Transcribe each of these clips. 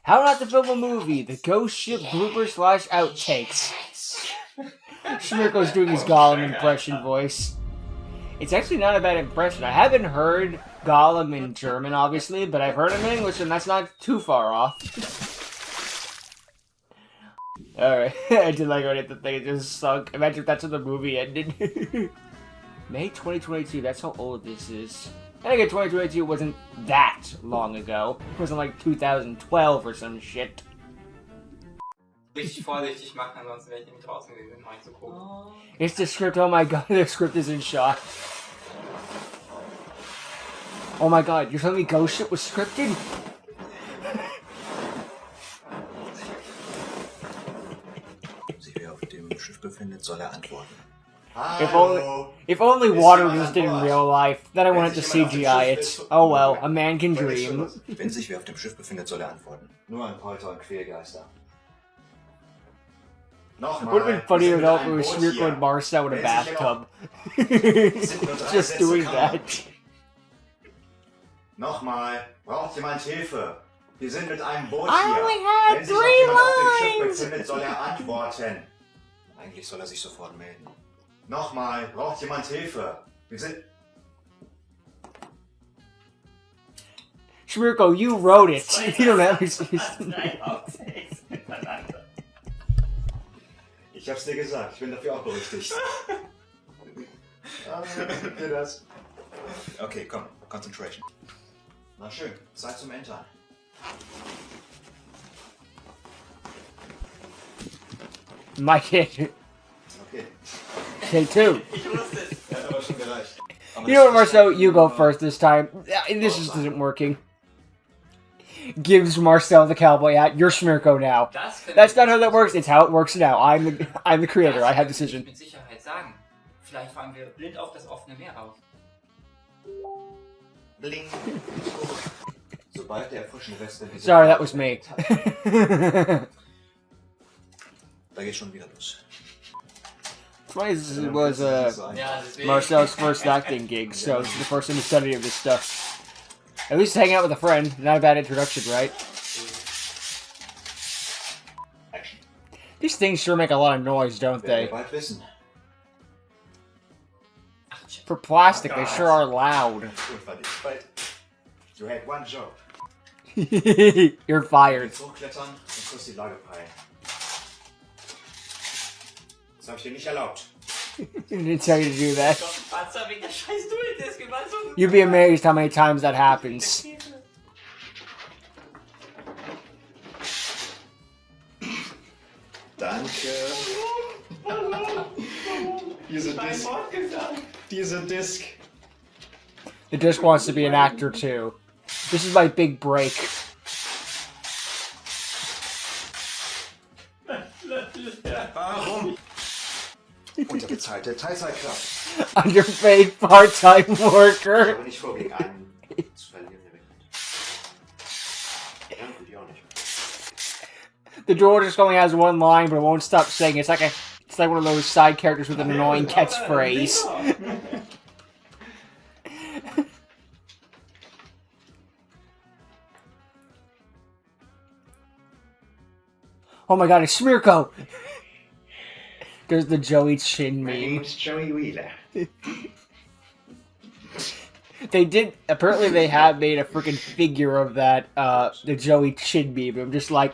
How not to film a movie, the Ghost Ship Bloopers / Outtakes. Schmirko's doing his Gollum impression voice. It's actually not a bad impression. I haven't heard Gollum in German, obviously, but I've heard him in English, and that's not too far off. Alright, I did like when the thing just sunk. Imagine if that's how the movie ended. May 2022, that's how old this is. And again, 2022 wasn't that long ago. It wasn't like 2012 or some shit. Richtig vorsichtig machen, ansonsten werde ich nämlich draußen gesehen, dann mach ich so grob. It's the script, oh my god, the script is in shot. Oh my god, you're telling me Ghost Ship was scripted? Sich wer auf dem Schiff befindet, soll antworten. If only water existed in real life, then I wanted to CGI it. Oh well, a man can dream. Wenn sich wer auf dem Schiff befindet, soll antworten. Nur ein Polter und Quälgeister. Would have been funnier though if it was Schmirko and Marcel in a bathtub. Just doing that. Nochmal, braucht jemand Hilfe? Wir sind mit einem Boot I hier. only had Wenn sich noch jemand auf dem Schiff lines. befindet, soll antworten. Eigentlich soll sich sofort melden. Nochmal, braucht jemand Hilfe? Wir sind... Schmirko, you wrote it. You don't have to. Ich hab's dir gesagt, ich bin dafür auch berüchtigt. Dir das. Okay, komm, Concentration. Na schön, Zeit zum Entern. My kid. Okay. Take two. Ich wusste es. Hat aber schon gereicht. You know what, Marcel? You go first this time. This just isn't working. Gives Marcel the cowboy hat. You're Schmirko now. That's not how that works. It's how it works now. I'm the creator. I have decision. Mit Sicherheit sagen. Vielleicht fahren wir blind auf das offene Meer auf. Bling. Sobald der frischen Reste... Sorry, that was me. Da geht schon wieder los. Funny, this was Marcel's first acting gig, so this is the first time he's done any of this stuff. At least hanging out with a friend. Not a bad introduction, right? Action. These things sure make a lot of noise, don't they? For plastic, they sure are loud. You had one job. You're fired. Hochklettern und kurz die Lage peilen. Das habe ich dir nicht erlaubt. Didn't tell you to do that. Patzer wegen der scheiß Dual-Disc. You'd be amazed how many times that happens. Danke. Diese Disc. The disc wants to be an actor too. This is my big break. Warum? Unterbezahlte Teilzeitkraft. Underpaid part-time worker. Aber nicht vor, gegen einen zu verlieren, der wegkommt. Ja, gut, die auch nicht. The door just only has one line, but it won't stop saying. It's like one of those side characters with an annoying catchphrase. Oh my god, it's Schmirko! There's the Joey Chin meme. Joey Wheeler. They did, apparently they have made a freaking figure of that, the Joey Chin meme. I'm just like,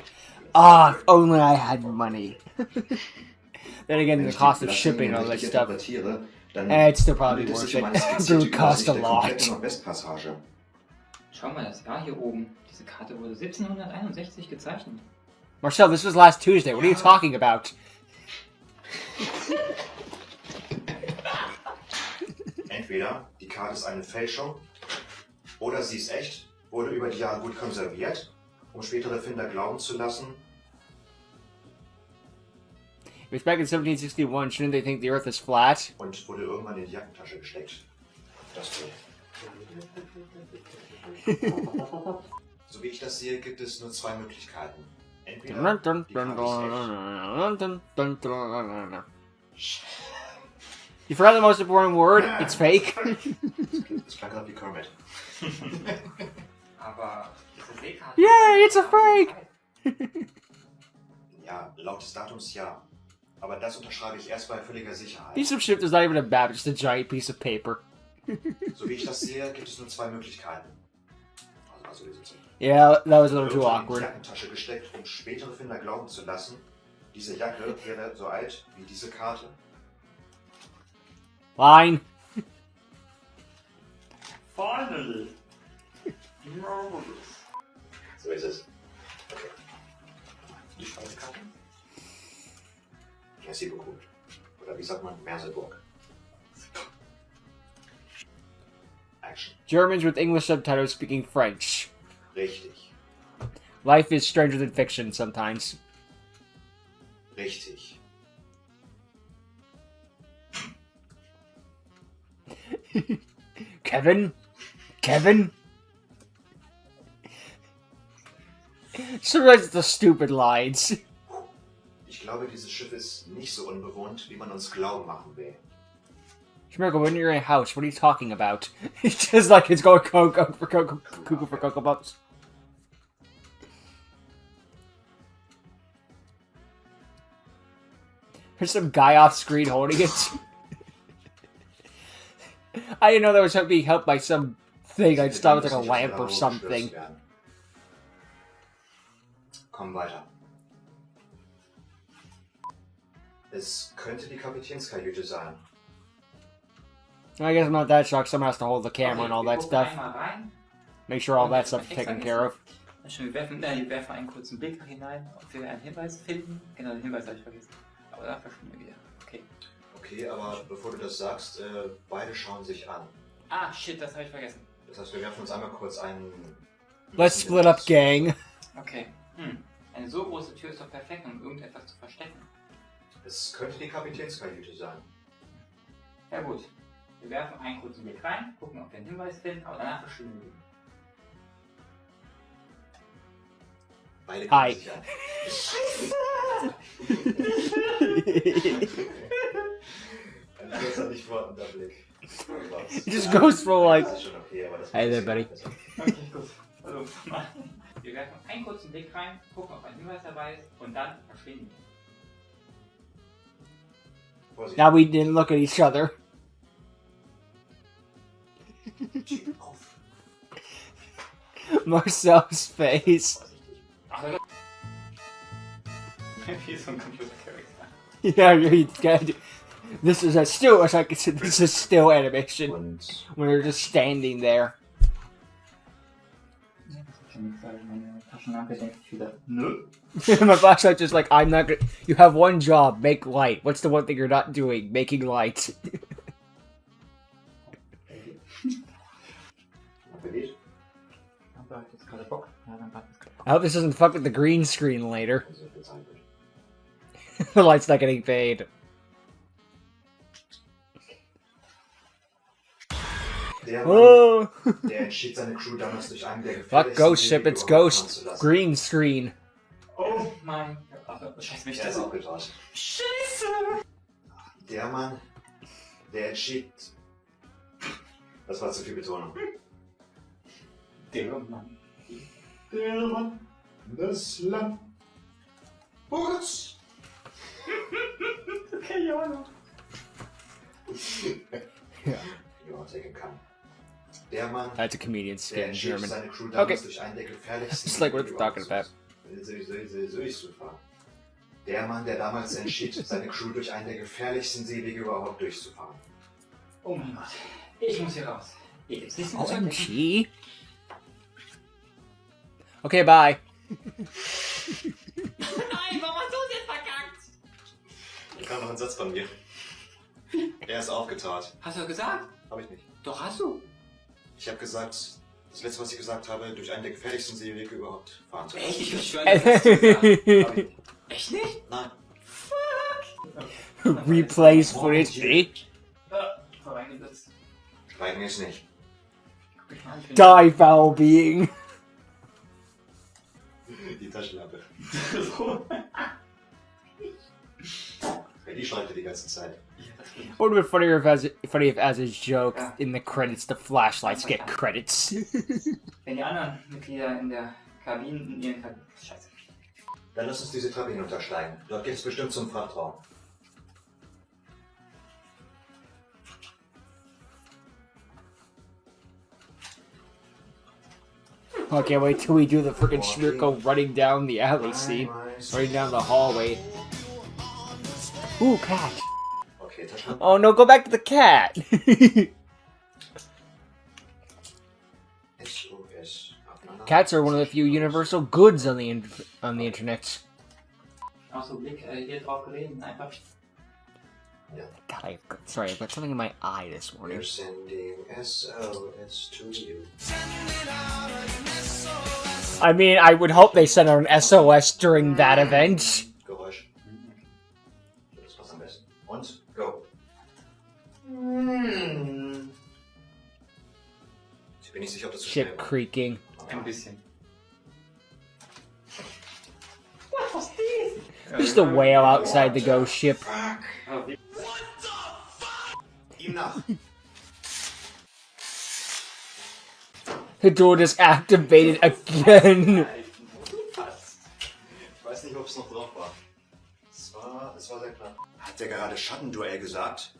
if only I had money. Then again, the cost of shipping and all that stuff. It's still probably worth it. It would cost a lot. Schau mal, das Jahr hier oben. Diese Karte wurde 1761 gezeichnet. Marcel, this was last Tuesday. What are you talking about? Entweder die Karte ist eine Fälschung oder sie ist echt, wurde über die Jahre gut konserviert, um spätere Finder glauben zu lassen. If it's back in 1761, shouldn't they think the Earth is flat? Und wurde irgendwann in die Jackentasche gesteckt. Das Bild. So wie ich das sehe, gibt es nur zwei Möglichkeiten. Entweder die Karte ist echt. You forgot the most important word? It's fake. Das klang gerade wie Kermit. Aber diese Seekarte... Yeah, it's a fake! Ja, laut des Datums ja. Aber das unterschreibe ich erst bei völliger Sicherheit. Piece of shit is not even a map, just a giant piece of paper. So wie ich das sehe, gibt es nur zwei Möglichkeiten. Also diese zwei. Yeah, that was a little too In die awkward. Jackentasche gesteckt, um spätere Finder glauben zu lassen, diese Jacke wäre so alt wie diese Karte. Line. Finally! So ist es. Okay. Die Speisekarte? Merci beaucoup. Oder wie sagt man? Merseburg. Action. Germans with English subtitles speaking French. Richtig. Life is stranger than fiction sometimes. Richtig. Kevin? Kevin? Sometimes it's the stupid lines. Ich glaube, dieses Schiff ist nicht so unbewohnt, wie man uns glauben machen will. Schmirko, when you're in a house, what are you talking about? It's just like it's going cuckoo for Cocoa Puffs. There's some guy off screen holding it. I didn't know that was being helped by some thing. I just thought it was like a lamp or something. Komm weiter. Es könnte die Kapitänskajüte sein. I guess I'm not that shocked. Someone has to hold the camera and all that stuff. Einmal rein. Make sure all that stuff's taken care of. Wir werfen einen kurzen Blick hinein, ob wir einen Hinweis finden. Genau, den Hinweis habe ich vergessen. Aber da verschwinden wir wieder. Okay. Okay, aber bevor du das sagst, beide schauen sich an. Ah, shit, das habe ich vergessen. Das heißt, wir werfen uns einmal kurz einen... Let's split up, gang. Okay. Eine so große Tür ist doch perfekt, um irgendetwas zu verstecken. Es könnte die Kapitänskajüte sein. Ja gut. Wir werfen einen kurzen Blick rein, gucken, ob wir einen Hinweis finden, aber danach verschwinden wir. Beide Hi. sich an. Ein kurzer, nicht wortender Blick. It just goes for like, Das ist schon okay, aber das hey there, buddy. Okay, gut. Also, wir werfen einen kurzen Blick rein, gucken, ob ein Hinweis dabei ist und dann verschwinden wir. Vorsicht. Now we didn't look at each other. Tür auf. Marcel's face. Ach, wie so ein Computercharakter. Yeah, you're good. This is a still, as I can say, this is still animation. Und When they're just standing there. Meine Taschenlampe denkt ich wieder, nö. My flashlight just like, I'm not gonna. You have one job, make light. What's the one thing you're not doing? Making light. Appetit? Aber jetzt gerade Bock. Ja, dann warten wir. I hope this doesn't fuck with the green screen later. Also bezahlt wird. The light's not getting paid. Der Mann, Oh! der entschied seine Crew damals durch einen der Fuck gefährlichsten Ghost Ship, Wege it's überhaupt fahren Ghost. zu lassen. Green screen. Oh mein Gott. Scheiße, mich Er das ist aufgetaucht. Scheiße! Der Mann, der entschied... Das war zu viel Betonung. Der Mann. Der Mann, das Land. Boris! Okay, ja, noch. Ja. Ja, taken kann. Der Mann, That's a comedian's der skin in entschied German. seine Crew damals Okay. durch einen der gefährlichsten It's like what Wege they're talking überhaupt about. durchzufahren. Der Mann, der damals entschied, seine Crew durch einen der gefährlichsten Seewege überhaupt durchzufahren. Oh mein Gott. Ich muss hier raus. Hier gibt's nichts mehr zu entdecken. OMG. Okay, bye. Nein, warum hast du es jetzt verkackt? Da kam noch ein Satz von mir. Er ist aufgetaut. Hast du gesagt? Hab ich nicht. Doch, hast du. Ich habe gesagt, das letzte, was ich gesagt habe, durch einen der gefährlichsten Seewege überhaupt fahren zu lassen. Echt? Ich würde schwören, das hast du gesagt. Hab ich nicht. Echt nicht? Nein. Replays footage. Eh? Vorbeigesetzt. Schweigen ist nicht. Die, foul being. Die Taschenlampe. Ja, die schreibt die ganze Zeit. Would have been funny if as a joke in the credits the flashlights get credits. Wenn die anderen Mitglieder in der Kabine, in ihren Kabinen. Scheiße. Dann lass uns diese Treppe hinuntersteigen. Dort geht's bestimmt zum Frachtraum. Okay, wait till we do the freaking Schmirko running down the alley scene. Running down the hallway. Ooh, cat. Okay, Taschen. Oh no, go back to the cat! SOS. Cats are one of the few universal goods on the internet. Auch so Blick hier drauf gewesen, einfach. God, sorry, I've got something in my eye this morning. We're sending SOS to you. I mean, I would hope they sent out an SOS during that event. Geräusch. Das war's am besten. Und go. Ich bin nicht sicher, ob das so schnell Ship war. creaking. Ein bisschen. Just a whale outside the ghost ship. Ihm nach. The door just activated again. Ich weiß nicht, ob es noch drauf war. Es war sehr knapp. Hat der gerade Schattenduell gesagt?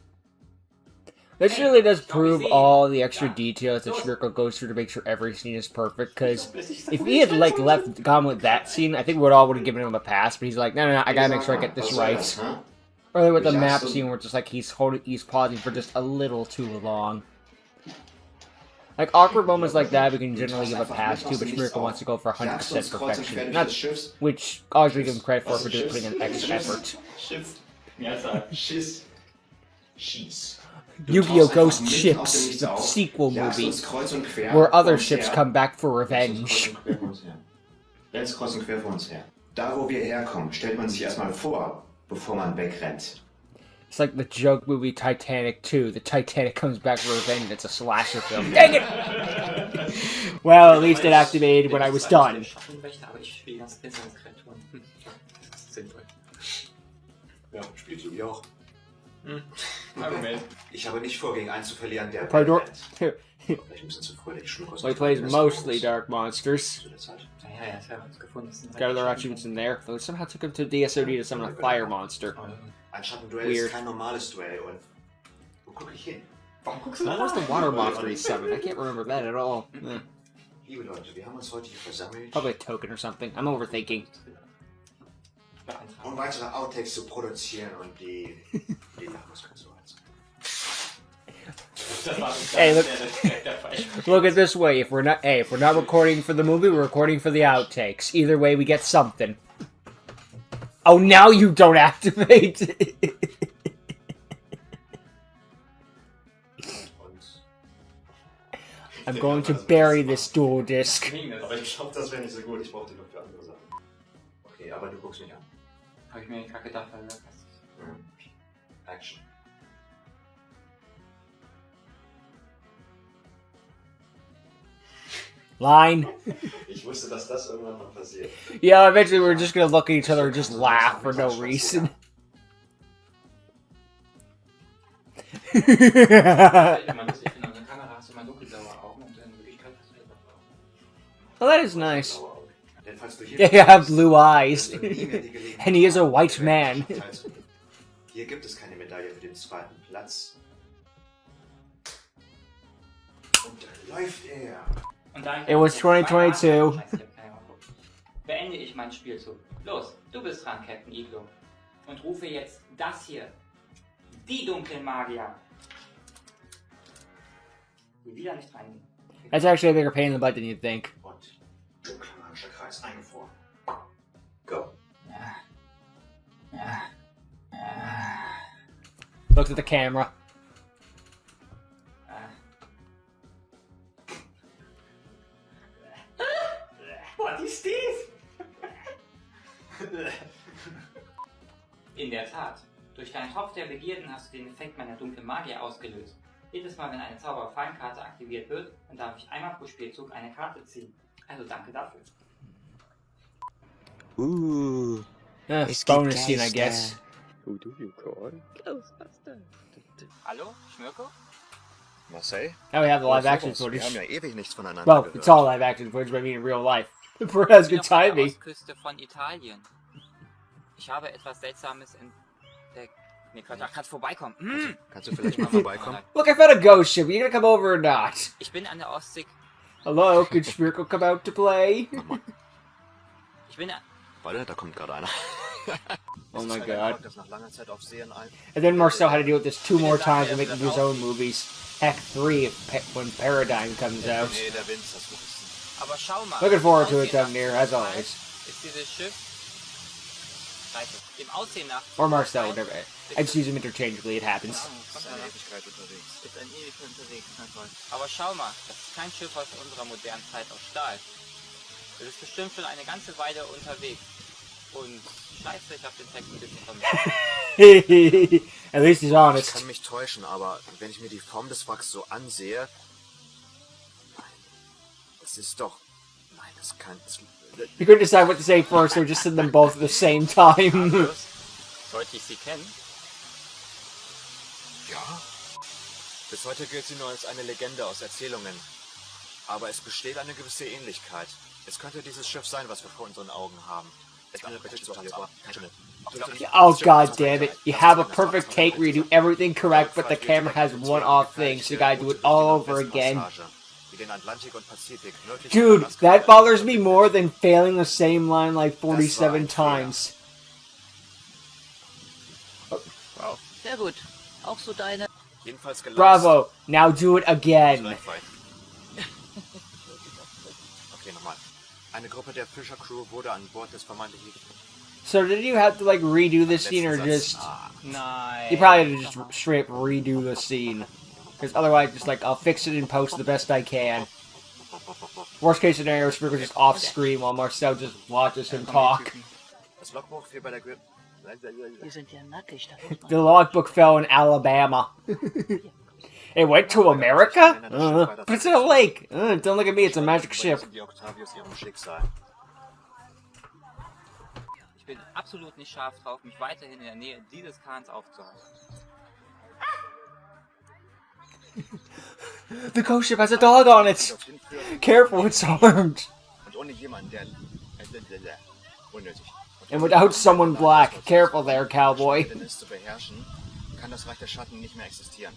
This really does prove all the extra details that Schmirko goes through to make sure every scene is perfect. Because if he had gone with that scene, I think we would have given him a pass. But he's like, no, I gotta make sure I get this right. Or with the map scene where it's just like he's pausing for just a little too long. Like awkward moments like that, we can generally give a pass to, but Schmirko wants to go for 100% perfection. Which I always give him credit for putting in extra effort. Schieß. Yu-Gi-Oh! Ghost Ships, the sequel movie, where other ships come back for revenge. Renn's kreuz und quer vor uns her. Da, wo wir herkommen, stellt man sich erstmal vor, bevor man wegrennt. It's like the joke movie Titanic 2. The Titanic comes back for revenge. It's a slasher film. Dang it! Well, at least it activated when I was done. Aber ich spiele ganz besser als Kreaturen. Das ist sinnvoll. Ja, spielst du wie auch. Argument. Ich habe nicht vor, gegen einen zu verlieren, der Pardon. wegrennt. Vielleicht ein bisschen zu fröhlich. Schmirko He plays mostly dark monsters. Zu der Zeit. Ja, er hat uns gefunden. Got other attributes in there. Though somehow took him to DSOD to summon a fire monster. Ein Schattenduell Weird. ist kein normales Duell und... Wo guck ich hin? Warum guckst What was the water monster he summoned? I can't remember that at all. Liebe Leute, wir haben uns heute hier versammelt, Probably a token or something. I'm overthinking. um weitere Outtakes zu produzieren und die Nachmuskeln zu heizen. Hey, look at it this way. If we're not recording for the movie, we're recording for the outtakes. Either way, we get something. Oh, now you don't activate. I'm going to bury this dual disc. Aber ich glaube, das wäre nicht so gut. Ich brauche die noch für andere Sachen. Okay, aber du guckst mich an. Habe ich mir gerade gedacht, weil das Action. Line. Ich wusste, dass das irgendwann mal passiert. Yeah, eventually we're just gonna look at each other and just laugh for no reason. Ich meine, lustig finde, auf der Kamera hast du mal dunkelblaue Augen und in Wirklichkeit hast du hellblaue Augen. Well, that is nice. Denn falls du hier Yeah, you have blue eyes. wirst du nie mehr die Gelegenheit And he is a haben, white man. teilzunehmen. Hier gibt es keine Medaille für den zweiten Platz. Und da läuft er. Und da ich It was 2022. beende ich meinen Spielzug. Los, du bist dran, Captain Iglo. Und rufe jetzt das hier. Die dunklen Magier. Die wieder nicht reingehen. That's actually a bigger pain in the butt than you'd think. Und dunkler magischer Kreis eingefroren. Go. Looks at the camera. What is this? In der Tat. Durch deinen Topf der Begierden hast du den Effekt meiner dunklen Magier ausgelöst. Jedes Mal, wenn eine Zauberfallenkarte aktiviert wird, dann darf ich einmal pro Spielzug eine Karte ziehen. Also danke dafür. Ooh. Bonus scene, I guess. Who do you call? Ghostbusters. Hallo, Schmirko? Marcel? Now we have the live action Wir haben footage. ja ewig nichts voneinander Well, gehört. it's all live action footage, but I mean in real life. Bro has Ich bin good auf der timing. Ostküste von Italien. Ich habe etwas Seltsames entdeckt. Nee, Quatsch, ach, kannst vorbeikommen. Kannst du vielleicht mal vorbeikommen? Look, I found a ghost ship. Are you gonna come over or not? Ich bin an der Ostsee. Hello, could Schmirko come out to play? Ich bin. Warte, da kommt gerade einer. Oh my Ist god. ein Ort, das nach langer Zeit auf Seen And then Marcel had to deal with this 2 more times and make his own movies. Heck, 3 if when Paradigm comes out. Nee, der Wind, das muss ich. Aber schau mal. Looking forward to it, Im Aussehen down near, as always. Ist dieses Schiff. Scheiße. Im Aussehen nach. Or Marcel, whatever. I just use them interchangeably, it happens. Ist eine Ewigkeit unterwegs. Ist ein ewig unterwegs, na toll. Aber schau mal, das ist kein Schiff aus unserer modernen Zeit aus Stahl. Das ist bestimmt schon eine ganze Weile unterwegs. Und scheiße, ich hab den Text ein bisschen vermisst. At least he's Ich honest. kann mich täuschen, aber wenn ich mir die Form des Wracks so ansehe... Nein, es ist doch... Nein, das kann... You couldn't decide what to say first, so just said them both at the same time. Sollte ich sie kennen? Ja. Bis heute gilt sie nur als eine Legende aus Erzählungen. Aber es besteht eine gewisse Ähnlichkeit. Es könnte dieses Schiff sein, was wir vor unseren Augen haben. Oh god damn it. You have a perfect take where you do everything correct, but the camera has one off thing, so you gotta do it all over again. Dude, that bothers me more than failing the same line like 47 times. Sehr gut. Auch so deine. Bravo, now do it again. Okay, nochmal. Eine Gruppe der Fischer-Crew wurde an Bord des vermeintlichen... So did you have to like redo the scene or just... Nein. You probably had to just straight up redo the scene. Because otherwise just like, I'll fix it in post the best I can. Worst case scenario, Schmirko just off screen while Marcel just watches him talk. Das Logbuch fiel bei der... Wir sind ja nackig. Da muss man The logbook fell in Alabama. It went to America? But it's in a lake. Don't look at me, it's a magic ship. Die Octavius ihrem Schicksal. Ich bin absolut nicht scharf drauf, mich weiterhin in der Nähe dieses Kahns aufzuhalten. The ghost ship has a dog on it. Careful, it's armed. Und ohne jemanden, der... Unnötig. And without someone black. Careful there, cowboy. Zu beherrschen, kann das Reich der Schatten nicht mehr existieren.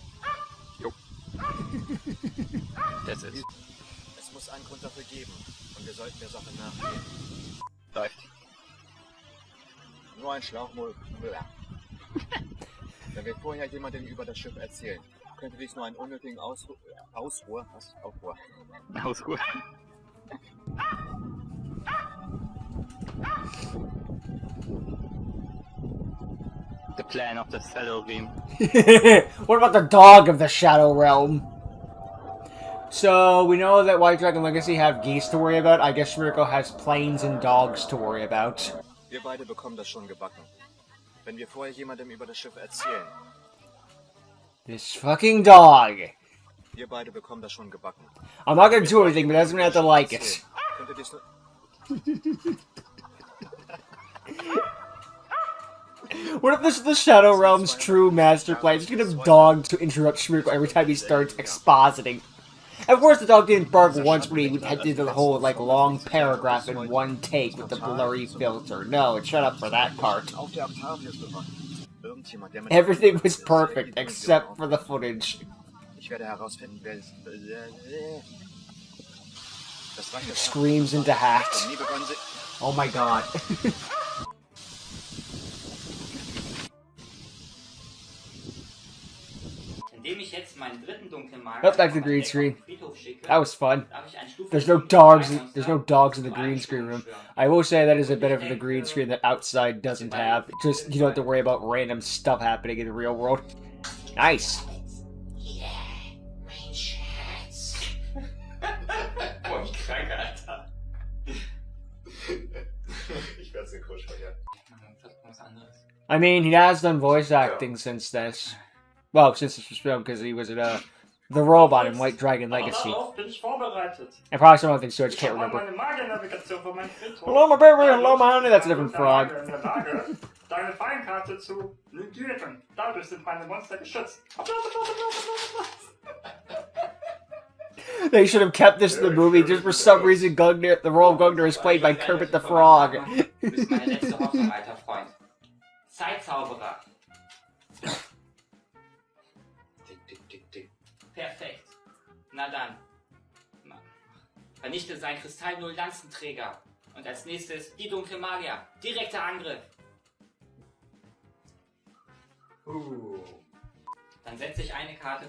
Das ist. Es muss einen Grund dafür geben. Und wir sollten der Sache nachgehen. Läuft. Nur ein Schlauchmul. Wenn wir vorher jemandem über das Schiff erzählen, könnte dies nur einen unnötigen Ausruhr... Was? Aufruhr. Ausruhe. The plan of the Shadow Realm. What about the dog of the Shadow Realm? So, we know that White Dragon Legacy have geese to worry about. I guess Schmirko has planes and dogs to worry about. Wir beide bekommen das schon gebacken. Wenn wir vorher jemandem über das Schiff erzählen. This fucking dog. Wir beide bekommen das schon gebacken. I'm not gonna do anything, but doesn't mean I have to like it. Könnte dies nur... What if this is the Shadow Realm's true master plan? Just get a dog to interrupt Schmirko every time he starts expositing. Of course, the dog didn't bark once when he did the whole, like, long paragraph in one take with the blurry filter. No, it shut up for that part. Auf der Octavius bewacht. Irgendjemand, der mit... Everything was perfect, except for the footage. Ich werde herausfinden, wer es... Das Reich der Screams into hat. Schatten nie begonnen, Oh my god. Indem ich jetzt meinen dritten dunklen Magier That's like the green screen. Friedhof schicke, That was fun. darf ich ein Stufe There's no 5 dogs. Monster There's no dogs in the zu green einem screen Sturm room. beschwören. I will say that is a bit of the green screen that outside doesn't have. Just you don't have to worry about random stuff happening in the real world. Nice. Boah, ich kranke, Alter. Ich werde es den Kurs verlieren. Was anderes. I mean, he has done voice acting since this. Well, since this was filmed, because he was in the robot in White Dragon Legacy. Darauf bin ich vorbereitet. And probably some other things too, I just Ich can't habe remember. meine Magiernavigation von meinem Friedhof. Hello, my baby. Hello, my honey. That's a different frog. In der Lage, deine Feinkarte zu negieren. Dadurch sind meine Monster geschützt. They should have kept this in the movie. Just for some reason, Gugner, the role of Gugner is played by Kermit the Frog. Du bist meine letzte Hoffnung, alter Freund. Zeitzauberer. Tick, tick, tick, tick. Perfekt. Na dann. Vernichte seinen Kristall-Null-Lanzenträger. Und als nächstes die dunkle Magier. Direkter Angriff. Dann setze ich eine Karte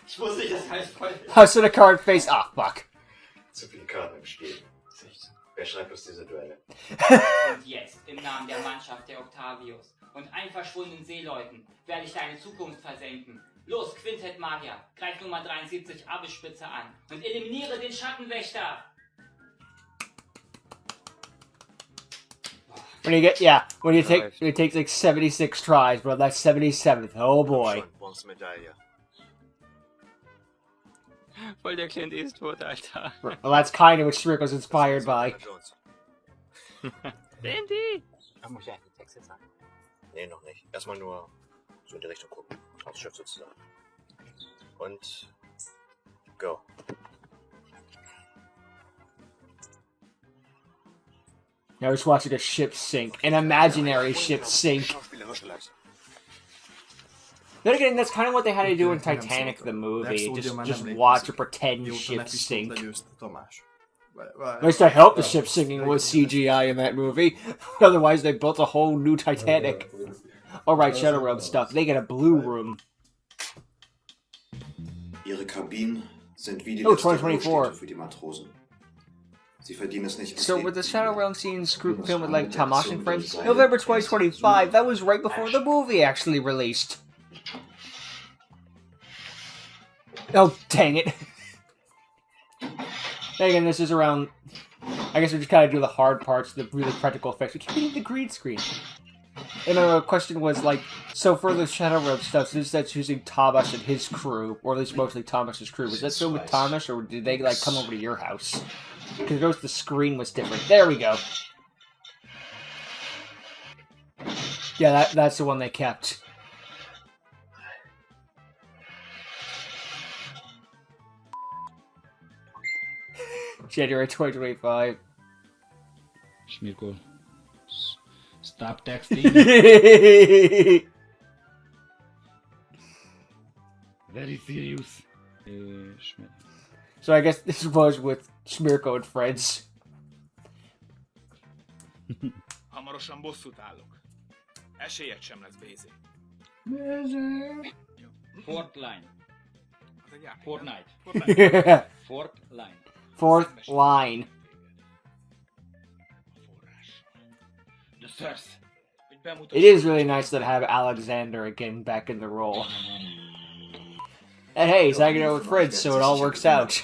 Ich wusste nicht, das heißt voll. Hast du eine card face? Ah, fuck. Zu viele Karten im Spiel. Wer schreibt uns diese Duelle? Und jetzt, im Namen der Mannschaft der Octavius und allen verschwundenen Seeleuten, werde ich deine Zukunft versenken. Los, Quintett Magier, greif Nummer 73 Abelspitze an und eliminiere den Schattenwächter! When you it takes like 76 tries, bro. That's 77th. Oh boy. Schon, Bronzemedaille. Voll der Clint Eastwood, Alter. Well, that's kind of what Schmirko's inspired by. Randy! Muss ich eigentlich Texte sagen? Nee, noch nicht. Erstmal nur so in die Richtung gucken. Aufs Schiff sozusagen. Und go. Now just watching a ship sink. An imaginary ship sink. Schauspielerische Leistung. Then again, that's kind of what they had to do in Titanic, the movie. Just watch a pretend ship sink. At least I hope the ship sinking was CGI in that movie. Otherwise, they built a whole new Titanic. Alright, Shadow Realm stuff. They get a blue room. Ihre Kabinen sind wie die Oh, letzte 2024. Ruhestätte für die Matrosen. Sie verdienen es nicht. So, with the Shadow Realm scenes filmed with, like, Tamash and friends, November 2025, that was right before the movie actually released. Oh, dang it. Then again, this is around... I guess we just kind of do the hard parts, the really practical effects. We keep getting the green screen. And my question was, like, so for the Shadow Realm stuff, since that's using Tamash and his crew, or at least mostly Tamash's crew, was that filmed with Tamash, or did they, like, come over to your house? Because notice the screen was different. There we go. Yeah, that's the one they kept. January 2025. Schmirko, stop texting. Very serious. So I guess this was with Schmirko and friends. Hamarosan bosszút állok. Esélyed sem lesz, Bézé. Fourth line. Az egy játék, Fortnite. nem? Fourth line. Fourth line. The source. Hogy bemutass- It is really nice to have Alexander again back in the role. And hey, he's hanging out with friends, so it all works out.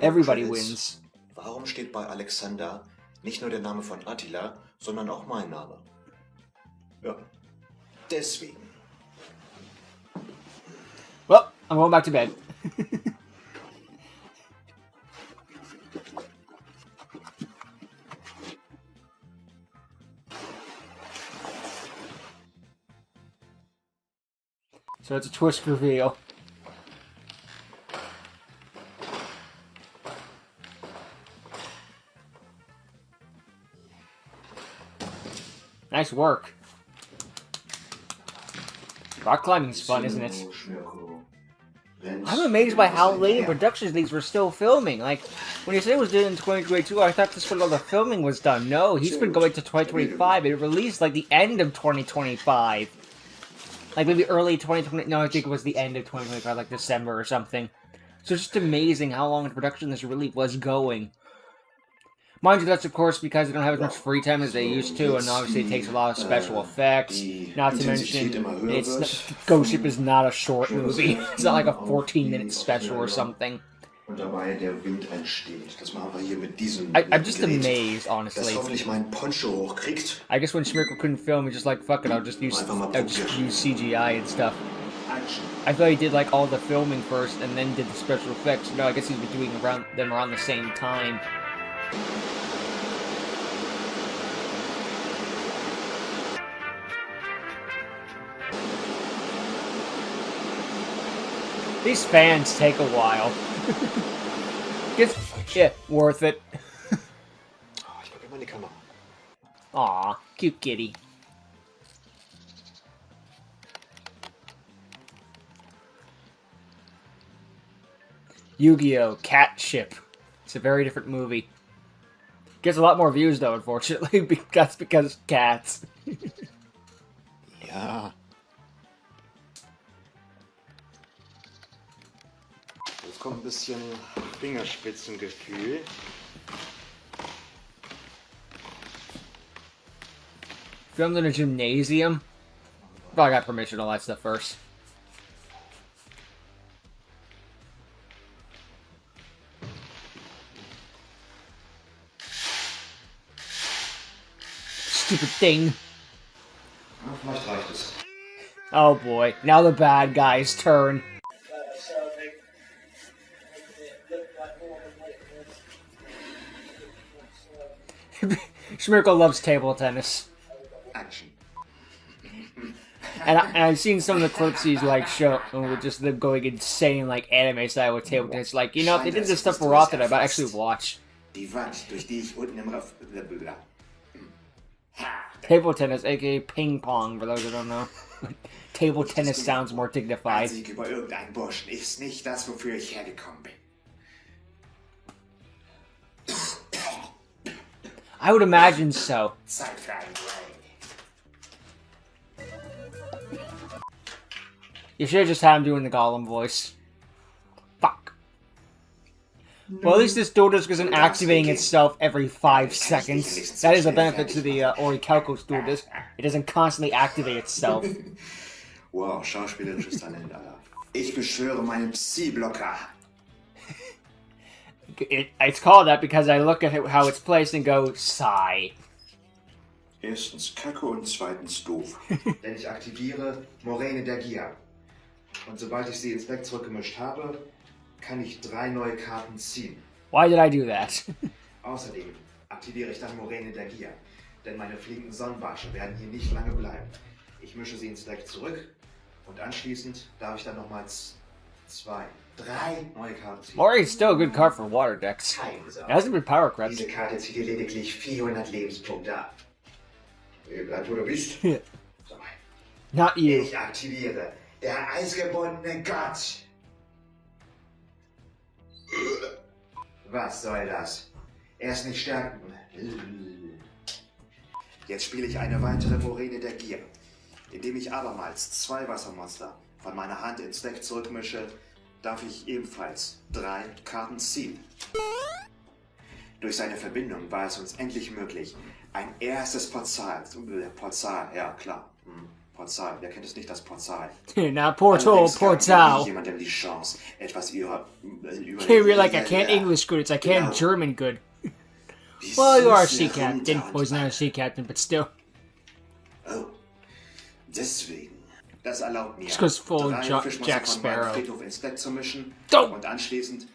Everybody wins. Warum steht bei Alexander nicht nur der Name von Attila, sondern auch mein Name? Ja, deswegen. Well, I'm going back to bed. So it's a twist reveal. Nice work. Rock climbing's fun, isn't it? I'm amazed by how late in production these were still filming. Like, when you said it was done in 2022, I thought this was all the filming was done. No, he's been going to 2025. It released, like, the end of 2025. Like, maybe early 2020... No, I think it was the end of 2025, like December or something. So it's just amazing how long in production this really was going. Mind you, that's of course because they don't have as much free time as they used to, and obviously it takes a lot of special effects. Not to mention, Ghost Ship is not a short movie. It's not like a 14-minute special or something. I'm just amazed, honestly. I guess when Schmirko couldn't film, he's just like, fuck it, I'll just use CGI and stuff. I thought he did like all the filming first and then did the special effects. No, I guess he's been doing them around the same time. These fans take a while. Yeah, worth it. Oh, ich gucke immer in die Kamera. Aw, cute kitty. Yu-Gi-Oh! Cat Ship. It's a very different movie. Gets a lot more views though, unfortunately, because cats. Ja. Jetzt kommt ein bisschen Fingerspitzengefühl. Filmed in a gymnasium. Probably got permission, all that stuff first. Stupid thing. Vielleicht reicht es. Oh boy, now the bad guy's turn. Schmirko loves table tennis. Action. And I've seen some of the clips he's like show with just them going insane like anime style with table tennis. Like, you know, if they did this stuff more often, I'd actually watch. Die Wand, durch die ich unten im Raff... Table tennis, aka ping pong, for those who don't know. Table tennis sounds more dignified. Sieg über irgendeinen Burschen ist nicht das, wofür ich hergekommen bin. I would imagine so. Zeit für einen Brain. You should have just had him doing the Gollum voice. Fuck. Well, at least this dual disc isn't activating itself every 5 seconds. That is a benefit to the Orichalco's dual disc. It doesn't constantly activate itself. Wow, schauspielerisches Talent, Alter. Ich beschwöre meinen Psi-Blocker. It's called that because I look at how it's placed and go, sigh. Erstens Kacke und zweitens doof. Denn ich aktiviere Moräne der Gier. Und sobald ich sie ins Deck zurückgemischt habe, kann ich 3 neue Karten ziehen. Why did I do that? Außerdem aktiviere ich dann Moräne der Gier. Denn meine flinken Sonnenbarsche werden hier nicht lange bleiben. Ich mische sie ins Deck zurück und anschließend darf ich dann nochmals 3 neue Karten ziehen. Mori's still a good card for water decks. Keine It Sorge. hasn't been power crept. Diese Karte zieht dir lediglich 400 Lebenspunkte ab. Bleib, wo du bist. So, Not you. ich aktiviere der eisgebundene Gott. Was soll das? Erst nicht stärken. Jetzt spiele ich eine weitere Moräne der Gier. Indem ich abermals 2 Wassermonster von meiner Hand ins Deck zurückmische, darf ich ebenfalls 3 Karten ziehen. Durch seine Verbindung war es uns endlich möglich, ein erstes Portal, ja klar, Portal, wer kennt es nicht, das Portal? Not Portal, Allerdings gab Portal. nie jemandem die Chance, etwas über Can't read like I can't English good, it's I can't German good. Well, you are a sea captain. Well, he's not a sea captain, but still. Oh, deswegen. Das erlaubt mir, Just goes full 3 Jack Fischmonster von meinem Sparrow. Friedhof ins Deck zu mischen Go! und anschließend...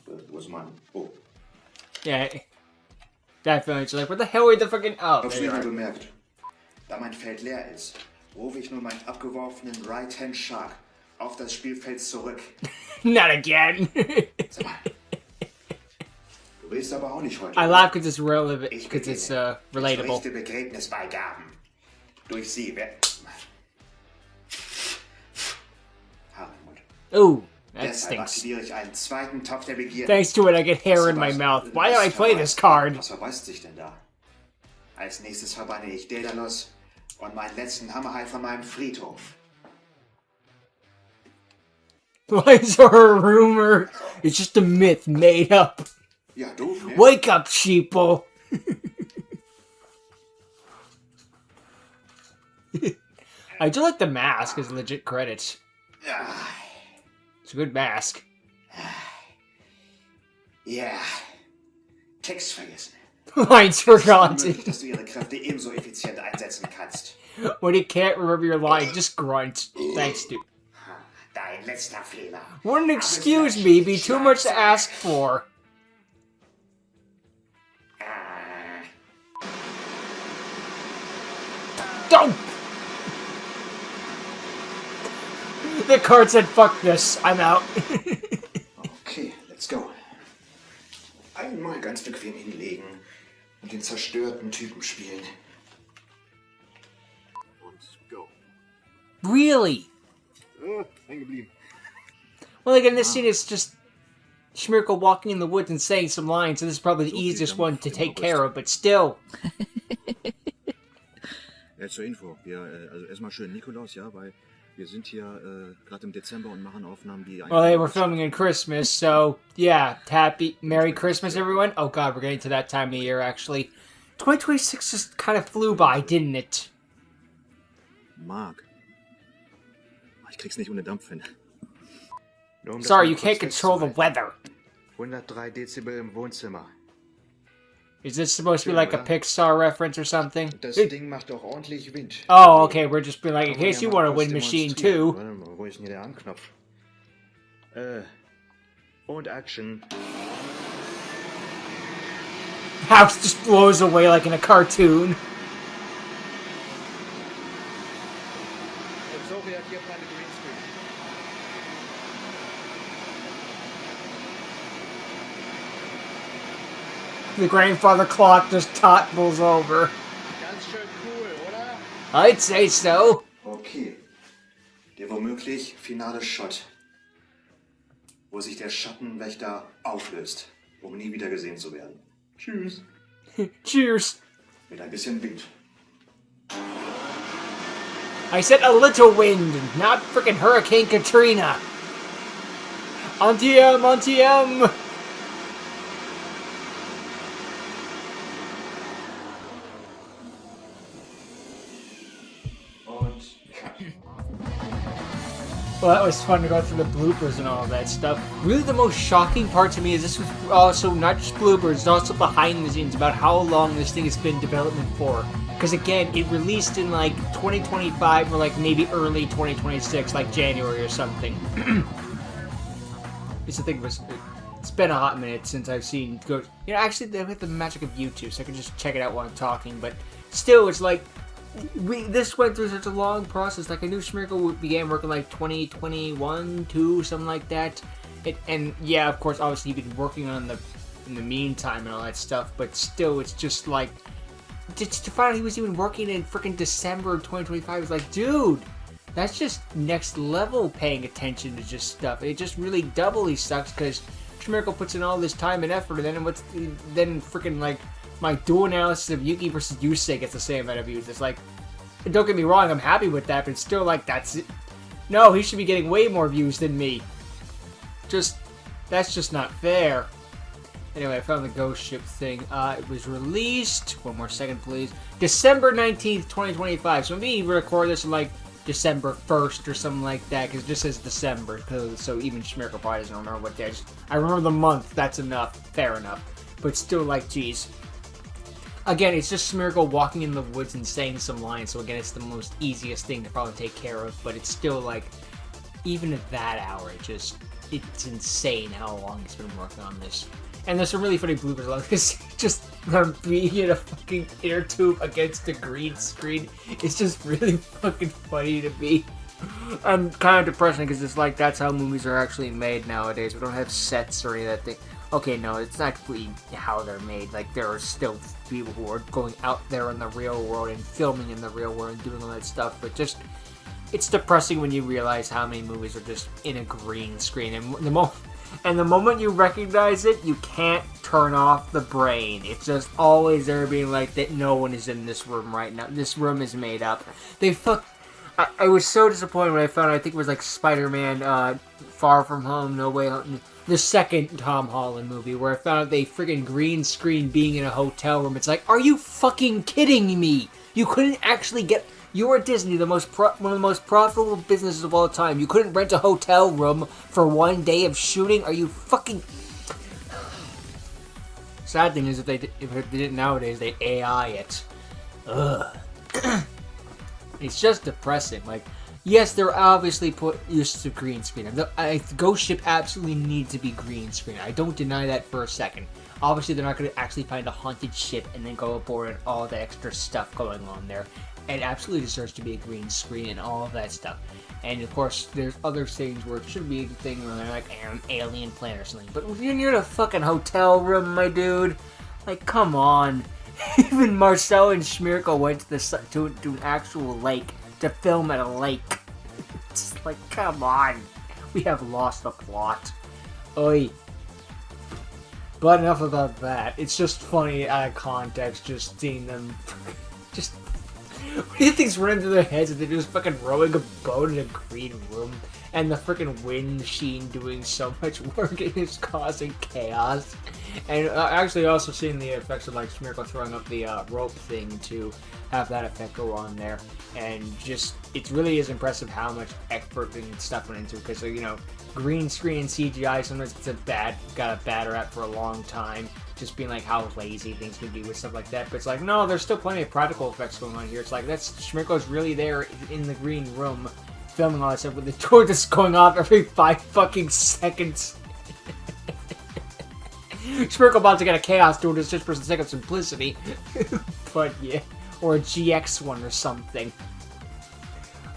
Wo ist mein... Oh. Yeah. Definitely. It's like, what the hell are the fucking... Oh, Hab's there you wieder are. bemerkt. Da mein Feld leer ist, rufe ich nun meinen abgeworfenen Right-Hand Shark auf das Spielfeld zurück. Not again. Sag mal. Du willst aber auch nicht heute. I laugh because it's relevant, Ich because it's beginne. Ich relatable. richte Begräbnisbeigaben. Durch sie wird... Haare im Mund. Ooh, that Deshalb stinks. aktiviere ich einen zweiten Topf der Begierde. Thanks to it, I get hair in my mouth. Why do I play this card? Was verbeißt sich denn da? Als nächstes verbanne ich Daedalus und meinen letzten Hammerhai von meinem Friedhof. Lies are a rumor. It's just a myth made up. Ja, doof, ne? Wake up, sheeple. I do like the mask as legit credits. Ja. It's a good mask. Ja. Text vergessen. Lines forgotten. Möglich, dass du ihre Kräfte ebenso effizient einsetzen kannst. When you can't remember your line, just grunt. Thanks, dude. Dein letzter Fehler. Wouldn't excuse me be too much to ask for. Don't! The card said, fuck this, I'm out. Okay, let's go. Einmal ganz bequem hinlegen und den zerstörten Typen spielen. Und go. Really? Hängen geblieben. Well, again, this scene is just Schmirko walking in the woods and saying some lines, so this is probably the easiest one to take care of, but still. Zur Info, also erstmal schön Nikolaus, ja, weil wir sind hier gerade im Dezember und machen Aufnahmen, die... Well, they were filming in Christmas, so yeah, Merry Christmas, everyone. Oh god, we're getting to that time of year, actually. 2026 just kind of flew by, didn't it? Mark. Ich krieg's nicht ohne Dampf hin. Sorry, you can't control the weather. 103 Dezibel im Wohnzimmer. Is this supposed to be like a Pixar reference or something? Das Ding macht auch ordentlich Wind. Oh, okay, we're just being like, in case you want a wind machine too. Warte mal, wo ist denn hier der Anknopf? Und Action. House just blows away like in a cartoon. Und so reagiert meine Greenscreen. The grandfather clock just topples over. Ganz schön cool, oder? I'd say so. Okay. Der womöglich finale Shot. Wo sich der Schattenwächter auflöst, um nie wieder gesehen zu werden. Tschüss. Cheers. Mit ein bisschen Wind. I said a little wind, not frickin' Hurricane Katrina. Antiem, Antiem. Und cut. Well, that was fun to go through the bloopers and all of that stuff. Really, the most shocking part to me is this was also not just bloopers, it's also behind the scenes about how long this thing has been in development for. Because again, it released in like 2025 or like maybe early 2026, like January or something. It's the thing was, it's been a hot minute since I've seen Ghost. You know, actually, they have the magic of YouTube, so I can just check it out while I'm talking. But still, it's like this went through such a long process. Like I knew Schmirko began working like 2021, 2, something like that. And yeah, of course, obviously he'd been working on in the meantime and all that stuff. But still, it's just like to find out he was even working in freaking December of 2025. It's like, dude, that's just next level paying attention to just stuff. It just really doubly sucks because Schmirko puts in all this time and effort, and then freaking like my dual analysis of Yuki versus Yusei gets the same amount of views. It's like, don't get me wrong, I'm happy with that, but it's still like, that's it. No, he should be getting way more views than me. That's just not fair. Anyway, I found the Ghost Ship thing. It was released, one more second please, December 19th, 2025. So maybe we record this in like December 1st or something like that, because it just says December, so even Schmirko probably doesn't remember what day. I remember the month, that's enough, fair enough. But still, like, geez. Again, it's just Schmirko walking in the woods and saying some lines, so again, it's the most easiest thing to probably take care of, but it's still, like, even at that hour, it's insane how long he's been working on this. And there's some really funny bloopers like this. Just being in a fucking inner tube against the green screen. It's just really fucking funny to me. And kind of depressing because it's like that's how movies are actually made nowadays. We don't have sets or any of that thing. Okay, no, it's not really how they're made. Like, there are still people who are going out there in the real world and filming in the real world and doing all that stuff. But just, it's depressing when you realize how many movies are just in a green screen. And the moment you recognize it, you can't turn off the brain. It's just always there being like that no one is in this room right now. This room is made up. I was so disappointed when I found out, I think it was like Spider-Man Far From Home, No Way Home, the second Tom Holland movie, where I found out they friggin' green screen being in a hotel room. It's like, are you fucking kidding me? You couldn't actually get... You were at Disney, one of the most profitable businesses of all time. You couldn't rent a hotel room for one day of shooting? Are you fucking... Sad thing is, if they did it nowadays, they'd AI it. Ugh. It's just depressing. Like, yes, they're obviously used to green screen. The Ghost Ship absolutely needs to be green screen. I don't deny that for a second. Obviously, they're not going to actually find a haunted ship and then go aboard and all the extra stuff going on there. It absolutely deserves to be a green screen and all of that stuff. And of course, there's other things where it should be a thing where they're like an alien planet or something. But if you're near the fucking hotel room, my dude, like, come on. Even Marcel and Schmirko went to an actual lake to film at a lake. It's like, come on. We have lost the plot. Oi. But enough about that. It's just funny out of context, just seeing them just... What do you think's running through their heads if they're just fucking rowing a boat in a green room and the freaking wind machine doing so much work and it's causing chaos? And actually also seeing the effects of like Schmirko throwing up the rope thing to have that effect go on there. And just, it really is impressive how much effort and stuff went into it because, you know, green screen and CGI, sometimes it's got a bad rap for a long time. Just being like how lazy things can be with stuff like that. But it's like, no, there's still plenty of practical effects going on here. It's like, that's, Schmirko's really there in the green room filming all that stuff with the door that's going off every 5 fucking seconds. Schmirko about to get a chaos door just for the sake of simplicity. But yeah, or a GX one or something.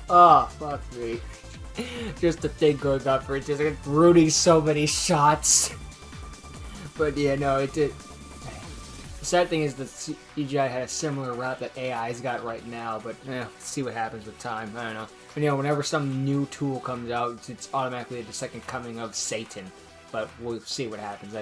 Oh, fuck me. Just the thing going on for it, just like ruining so many shots. But yeah, no, it did. The sad thing is that CGI had a similar route that AI's got right now, but let's see what happens with time. I don't know. But you know, whenever some new tool comes out, it's automatically the second coming of Satan. But we'll see what happens.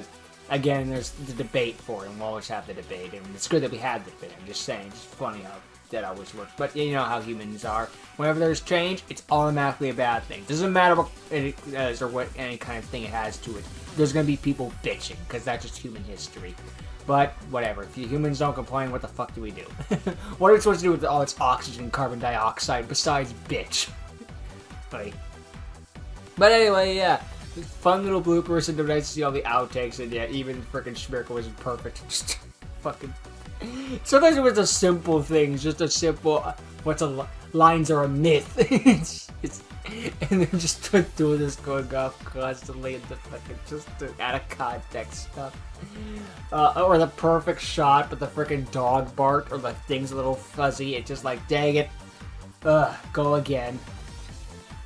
Again, there's the debate for it, and we'll always have the debate, and it's good that we had the debate. I'm just saying, it's funny how that always works. But you know how humans are. Whenever there's change, it's automatically a bad thing. Doesn't matter what it is or what any kind of thing it has to it. There's gonna be people bitching, because that's just human history. But, whatever. If you humans don't complain, what the fuck do we do? What are we supposed to do with all its oxygen and carbon dioxide besides bitch? But anyway, yeah. Fun little bloopers, and nice to see all the outtakes, and yeah, even frickin' Schmirko wasn't perfect. Just fucking... Sometimes it was a simple thing, just a simple, lines are a myth. And then just doing this going off constantly and the fucking just out of context stuff. Or the perfect shot, but the freaking dog bark or the thing's a little fuzzy. It's just like, dang it. Go again.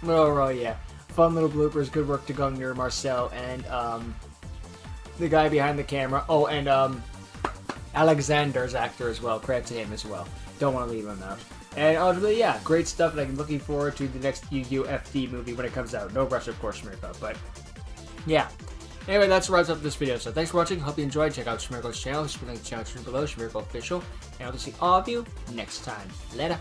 Oh yeah. Fun little bloopers, good work to go near Marcel and the guy behind the camera. Oh, and Alexander's actor as well. Credit to him as well. Don't want to leave him out. And ultimately, yeah, great stuff, and I'm looking forward to the next Yu-Gi-Oh! FD movie when it comes out. No rush, of course, Schmirko, but yeah. Anyway, that's wraps up this video, so thanks for watching, hope you enjoyed. Check out Schmirko's channel, just link the channel below, Schmirko Official, and I'll see all of you next time. Later.